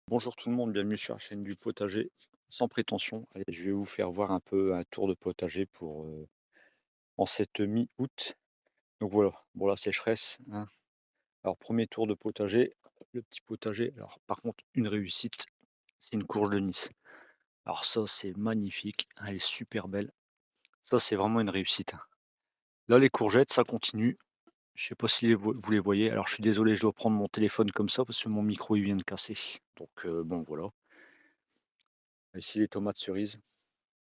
Bonjour tout le monde, bienvenue sur la chaîne du potager sans prétention. Allez, je vais vous faire voir un peu un tour de potager pour en cette mi-août. Donc voilà, bon la sécheresse, hein. Alors premier tour de potager, le petit potager. Alors par contre, une réussite, c'est une courge de Nice. Alors ça c'est magnifique, elle est super belle. Ça c'est vraiment une réussite, hein. Là les courgettes, ça continue. Je sais pas si vous les voyez. Alors je suis désolé, je dois prendre mon téléphone comme ça parce que mon micro il vient de casser. Donc bon voilà. Ici les tomates cerises.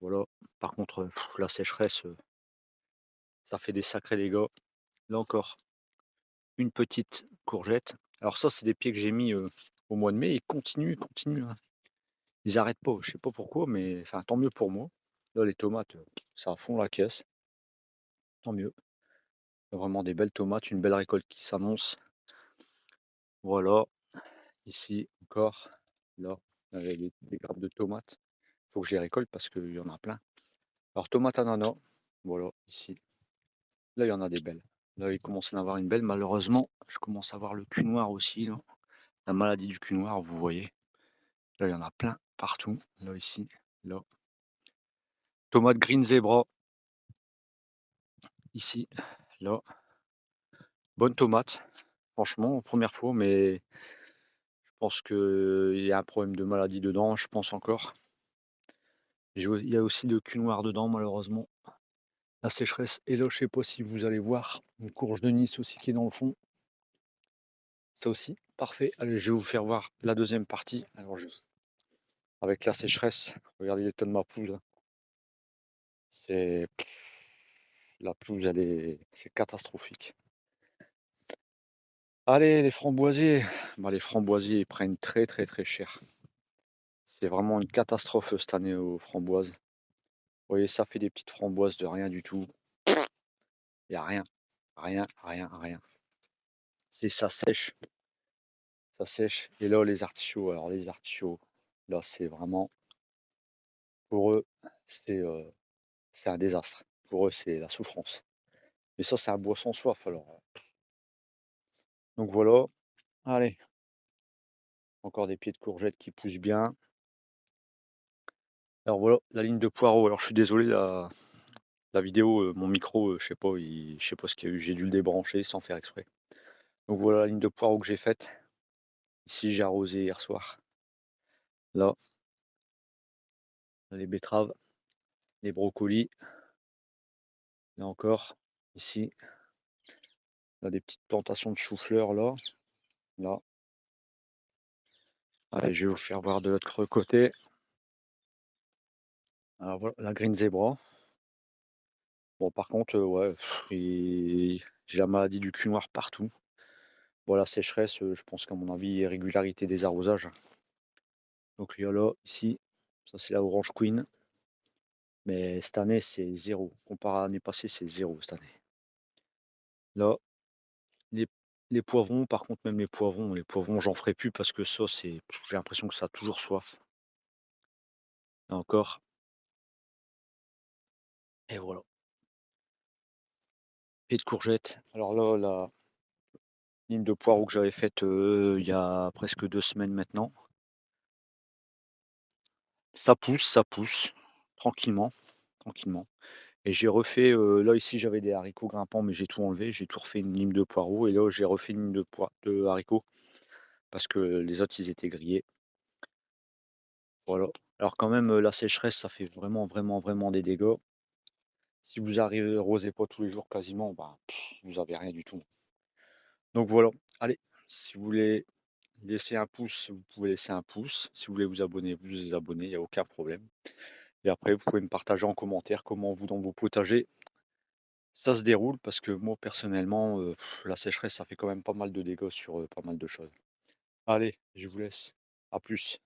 Voilà. Par contre, la sécheresse, ça fait des sacrés dégâts. Là encore, une petite courgette. Alors ça, c'est des pieds que j'ai mis, au mois de mai. Ils continuent, hein. Ils arrêtent pas. Je sais pas pourquoi, mais enfin, tant mieux pour moi. Là, les tomates, ça fond la caisse. Tant mieux. Vraiment des belles tomates, une belle récolte qui s'annonce. Voilà. Ici encore, là, avec des grappes de tomates. Faut que je les récolte parce qu'il y en a plein. Alors tomate ananas, voilà, ici. Là, il y en a des belles. Là, il commence à en avoir une belle. Malheureusement, je commence à voir le cul noir aussi, là. La maladie du cul noir, vous voyez. Là, il y en a plein partout. Là, ici, là. Tomate green zebra, ici, là. Bonne tomate, franchement, première fois, mais je pense qu'il y a un problème de maladie dedans, je pense encore. Il y a aussi le cul noir dedans, malheureusement. La sécheresse. Et là, je sais pas si vous allez voir une courge de Nice aussi qui est dans le fond. Ça aussi, parfait. Allez, je vais vous faire voir la deuxième partie. Alors, avec la sécheresse, regardez l'état de ma pelouse, là. C'est la pelouse, c'est catastrophique. Allez, les framboisiers. Bah, les framboisiers, ils prennent très très très cher. C'est vraiment une catastrophe cette année aux framboises. Vous voyez, ça fait des petites framboises de rien du tout. Il n'y a rien, rien, rien, rien. C'est ça sèche, ça sèche. Et là, les artichauts. Alors les artichauts, là, c'est vraiment pour eux, c'est c'est un désastre. Pour eux, c'est la souffrance. Mais ça, c'est un bois sans soif alors. Donc voilà. Allez, encore des pieds de courgettes qui poussent bien. Alors voilà, la ligne de poireaux. Alors je suis désolé, la vidéo, mon micro, je sais pas ce qu'il y a eu, j'ai dû le débrancher sans faire exprès. Donc voilà la ligne de poireaux que j'ai faite. Ici, j'ai arrosé hier soir. Là, les betteraves, les brocolis. Là encore, ici, là, des petites plantations de chou-fleur là. Là. Allez, je vais vous faire voir de l'autre côté. Alors voilà, la green zebra. Bon, par contre, ouais, j'ai la maladie du cul noir partout. Bon, la sécheresse, je pense qu'à mon avis, irrégularité des arrosages. Donc il y a là, ici, ça c'est la Orange Queen. Mais cette année, c'est zéro. Comparé à l'année passée, c'est zéro cette année. Là, les, les poivrons, par contre, même les poivrons, j'en ferai plus parce que ça, j'ai l'impression que ça a toujours soif. Là encore, et voilà. Et de courgettes. Alors là, la ligne de poireaux que j'avais faite il y a presque 2 semaines maintenant. Ça pousse, tranquillement, tranquillement. Et j'ai refait, là ici j'avais des haricots grimpants, mais j'ai tout enlevé, j'ai tout refait une ligne de poireaux et là j'ai refait une ligne de haricots parce que les autres ils étaient grillés. Voilà. Alors quand même, la sécheresse, ça fait vraiment, vraiment, vraiment des dégâts. Si vous arrosez pas tous les jours quasiment, bah, vous avez rien du tout. Donc voilà. Allez, si vous voulez laisser un pouce, vous pouvez laisser un pouce. Si vous voulez vous vous abonnez, il n'y a aucun problème. Et après, vous pouvez me partager en commentaire comment vous, dans vos potagers, ça se déroule parce que moi, personnellement, la sécheresse, ça fait quand même pas mal de dégâts sur pas mal de choses. Allez, je vous laisse. À plus.